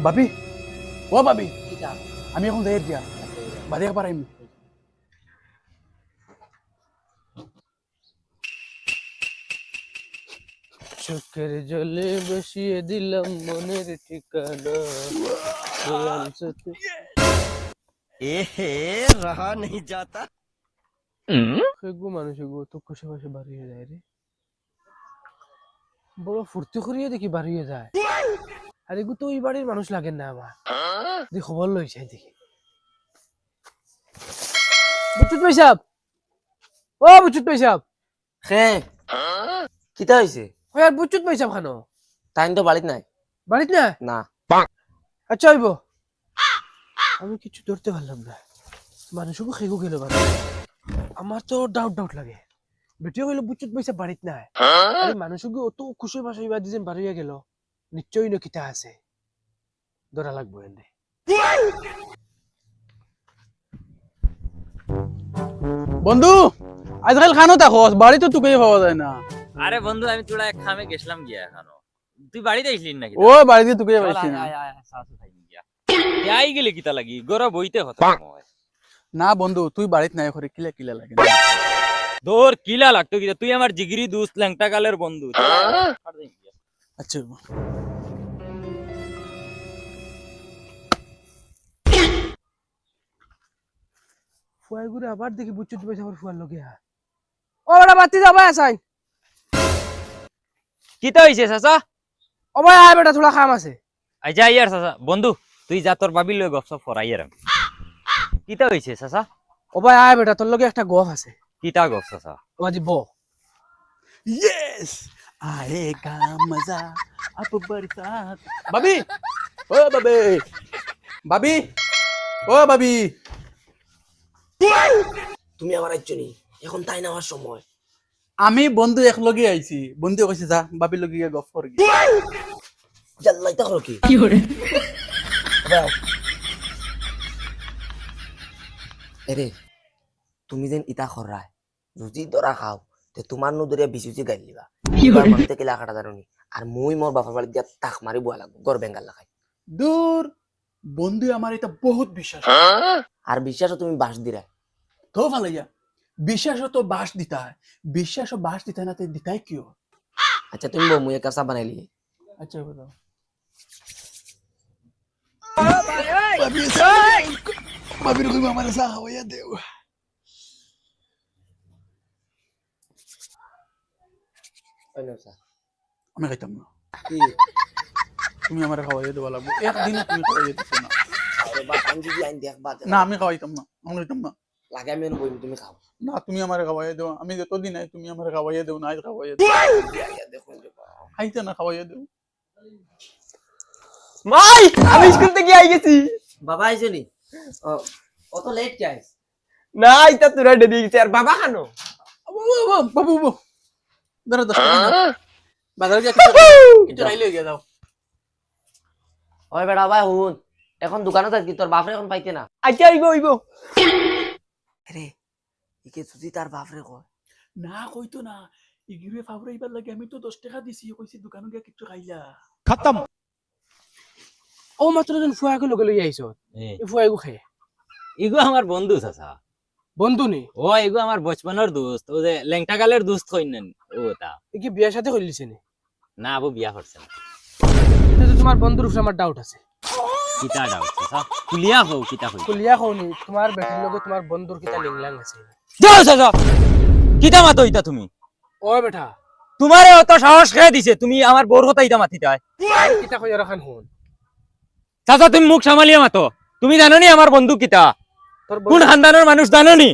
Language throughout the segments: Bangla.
বাবি, ও বাবি, আমি এখন যাই দিয়া বাড়ি পারাইম। চোখের জলে বসিয়ে দিলাম মনের ঠিকানা। रहा नहीं जाता। মানুষ তো খুশি খুশি বাড়িয়ে যায় রে, বড় ফুর্তি করিয়ে দেখি বাড়িয়ে যায়। আর এগু তো ওই বাড়ির মানুষ লাগেন না আমার, যে খবর লইছে দেখি। বুচুত ভাই সাহেব, ও বুচুত ভাই সাহেব, হে কিতা হইছে? ওই আর বুচুত ভাই সাহেব খানো তাইন তো বাড়িত নাই। বাড়িত না? না। আচ্ছা হইব। আমি কিছু ধরতে পারলাম না, মানুষকে খেগু গেল বাড়ি। আমার তো ডাউট লাগে, বেটিও গেল বুচুত ভাই সাহেব বাড়িত নাই। মানুষকে অত খুশি ভাষাই বাদ দিয়েছেন বাড়িয়ে গেল, নিশ্চয়ই না কিতা আছে, ধরা লাগবো এনে। বন্ধু আজকাল খানো থাকো, বাড়ি তো তোকে পাওয়া যায় না। আরে বন্ধু আমি তোরা এক খামে গেছিলাম গিয়া এখানো, তুই বাড়িতে আইসলি নাকি? ও বাড়িতে তোকে পাইছি না। আই গেলে কিতা লাগি গরা বইতে কথা না বন্ধু তুই বাড়িত নাই, করে কিলা কিলা লাগে। তোর কিলা লাগতো কিতা, তুই আমার জিগরি দোস্ত ল্যাংটা কালের বন্ধু। আচ্ছা ফুয়াই ঘুরে আবার দেখি বুচুত ভাই সাহেব ফুয়ার লগে। ও বেটা বাতি যাবা আসাই। কিতা হইছে চাচা? ও ভাই আয় বেটা, থোড়া কাম আছে। আচ্ছা ইয়ার চাচা বন্ধু তুই যা, তোর বাবির লই গপসপ ফরাই আর কিতা হইছে চাচা? ও ভাই আয় বেটা, তোর লগে একটা গপ আছে। কিতা গপ চাচা? ও আজি ব यस आएगा मजा अब बरसात। बाबी ओ बाबी, बाबी ও বাবি, তুমি আমার আইছনি, এখন তাই নেওয়ার সময়। আমি বন্ধু এক লগে আইছি, বন্ধু কইছে যা বাবির লগে গিয়ে গপ কর গিয়ে। জাল্লাইতা করো কি? এরে তুমি যেন ইতা খরায় যদি ধরা খাও তে তোমার নদরিয়া বিশুচি গাইল লিবা। বাড়িতে কেলা কাটা জানি আর মুই মোর বাবার বাড়ি দিয়া তাক মারি বুয়া লাগবো, গড় বেঙ্গাল লাগাই। দূর বন্ধু আমার এটা বহুত বিশ্বাস। আর বিশ্বাসও তুমি বাস দিরা তো ভালাইয়া, বিশ্বাস তো বাস দিতা হয়, বিশ্বাস বাস দিতা না তে দিতাই কিও। আচ্ছা তুমি বউ মুই একটা চা বানাইলি। আচ্ছা বলো বাবির কইবা আমার চা খাওয়াইয়া দেও। আমি খাইতাম না, তুমি আমার খাওয়াইয়া দেওয়া লাগবো। একদিনও তুমি খাওয়াইয়া দিছো না। না আমি খাওয়াইতাম না, আমি খাইতাম না। লাগে আমি বইম, তুমি খাও না তুমি আমার খাওয়াইয়া দেও, আমি যতদিন নাই তুমি আমার খাওয়াইয়া দেও না, আজ খাওয়াইয়া দেও। খাইতে না খাওয়াইয়া দেও। মাই আমি স্কুল থেকে আই গেছি। বাবা আইছনি? অত লেট যাইস না এটা তোরা দেরি গেছে। আর বাবা খানো বাবু বাবু দাঁড়া 10 টাকা বাজারে যা কিছু রাইলে গিয়ে দাও। ওই বেড়া ভাই হুন, এখন দোকানে থাকি, তোর বাপরে এখন পাইতে না। আচ্ছা আইব। আরে ইকে যদি তার বাপরে কয় না কইতো না, ইগিরে ফাবরাইবার লাগে আমি তো 10 টাকা দিছি, কইছি দোকানে গিয়ে কিছু খাইলা। ও মাত্র জন ফুয়াকে লগে লই আইছো, এই ফুয়াগু খায়। এগো আমার বন্ধু চাচা। বন্ধু নি? ও এগো আমার বচপনের দোস্ত, ও যে ল্যাংটা কালের দোস্ত কইনেন ও তা। এ কি বিয়ার সাথে কইলিছে নি? না আবু বিয়া করছে না। এটা তো তোমার বন্ধুর উপরে আমার ডাউট আছে। কিতা ডাউট চাচা? কুলিয়া হও কিতা কই? কুলিয়া কওনি, তোমার বেটির লগে তোমার বন্ধুর কিতা লিংলাং আছে। যাও চাচা, কিতা মাতো ইতা তুমি? ও বেটা তোমারে অত সাহস খেয়ে দিছে, তুমি আমার বউর কথা ইতা মাতিতে হয়? কিতা কইয়া রাখান হুন। চাচা তুমি মুখ সামালিয়া মাতো, তুমি জানো নি আমার বন্ধু কিতা, তোর কোন খানদানের মানুষ জানো নি?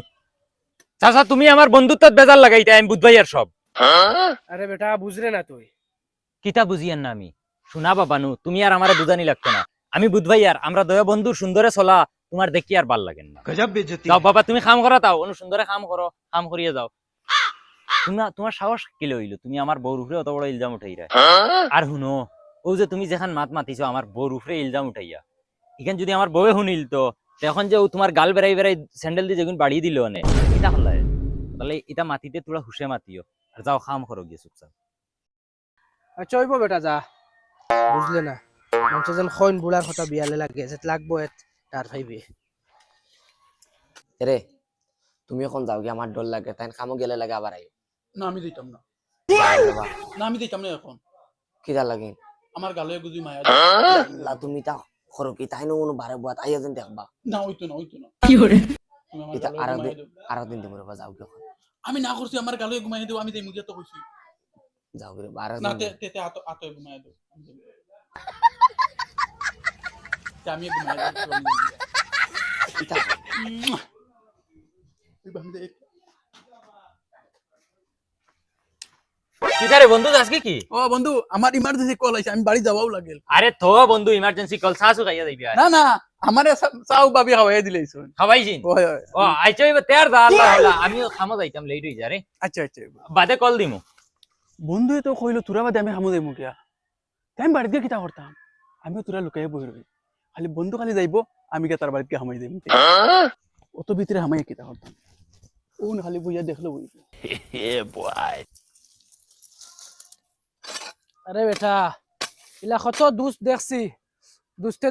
চাচা তুমি আমার বন্ধুত্বত বেজার লাগাইতে আমি বুঝবাই আর সব। আরে বেটা বুঝরে না তুই। কিতা বুঝিয়েন না আমি? শোনা বাবানু, তুমি আর আমারে বুঝানি লাগতো না, আমি বুঝবাই আর আমরা দয়া বন্ধুর সুন্দরে চলা তোমার দেখি আর ভাল লাগেন না। যাও বাবা তুমি কাম করা, তাও অনু সুন্দরে কাম করো, কাম করিয়ে যাও। তোমার সাহস কিলে হইলো, তুমি আমার বউর উপরে অত বড় ইলজাম উঠাইরা। আর শুনো, ও যে তুমি যেখান মাত মাতিছো আমার বউর উপরে ইলজাম উঠাইয়া, এখান যদি আমার বউয়ে শুনিল তো এখন যে ও তোমার গাল বেড়াই বেড়াই স্যান্ডেল দিয়ে যেগুন বাড়িয়ে দিল অনেক এটা হল, তাহলে এটা মাতিতে তোরা হুশে মাতিও আর যাও কাম করো গিয়ে চুপচাপ। আচ্ছা হইব বেটা যা, বুঝলে না? মানুষ যেন খৈন বুড়ার কথা বিয়ালে লাগে যে লাগবো তার ভাইবে রে তুমি এখন যাও কি আমার ডর লাগে তাই কামো গেলে লাগে আবার আইও না আমি দিতাম না বাবা না আমি দিতাম না এখন কি যা লাগে আমার গালে গুজি মায়া লা তুমি তা খরো কি তাই কোনো বারে বুয়াত আইয়া যেন দেখবা না হইতো না তুমি আমার এটা গালে ঘুমাইয়া দাও। আর দিন দিমু রে যাও কি এখন আমি না করছি আমার গালে ঘুমাইয়া দেবো আমি দেই মুখে তো কইছি যাও রে আর না তে আতো ঘুমাইয়া দেবো আমি ঘুমাইয়া দেবো এটা কিতারে বন্ধু আজকে কি ও বন্ধু আমার ইমার্জেন্সি কল আইছে আমি বাড়ি যাওয়াও লাগেল আরে তো বন্ধু ইমার্জেন্সি কল সাসু খাইয়া যাইবি আর না না আমারে চাও বাবি খাওয়াই দিলেইছ খাওয়াইছিন ওই ওই ও আইছো এবার তেয়ার দা আল্লাহ আল্লাহ আমিও খামো যাইতাম লেট হই যা রে আচ্ছা আচ্ছা বাদে কল দিমু বন্ধুই তো কইলো তোরা বাদে আমি খামো দেই মুখিয়া তাই আমি বাড়িতে গিয়ে কিতা করতাম আমিও তোরা লুকাই বই রবি খালি বন্ধু খালি যাইবো আমি কে তার বাড়িতে হামাই দেই অত ভিতরে হামাই কিতা করতাম ওন খালি বইয়া দেখলো বই আরে বেটা ইলা কত দুষ্ট দেখছি দুস্তে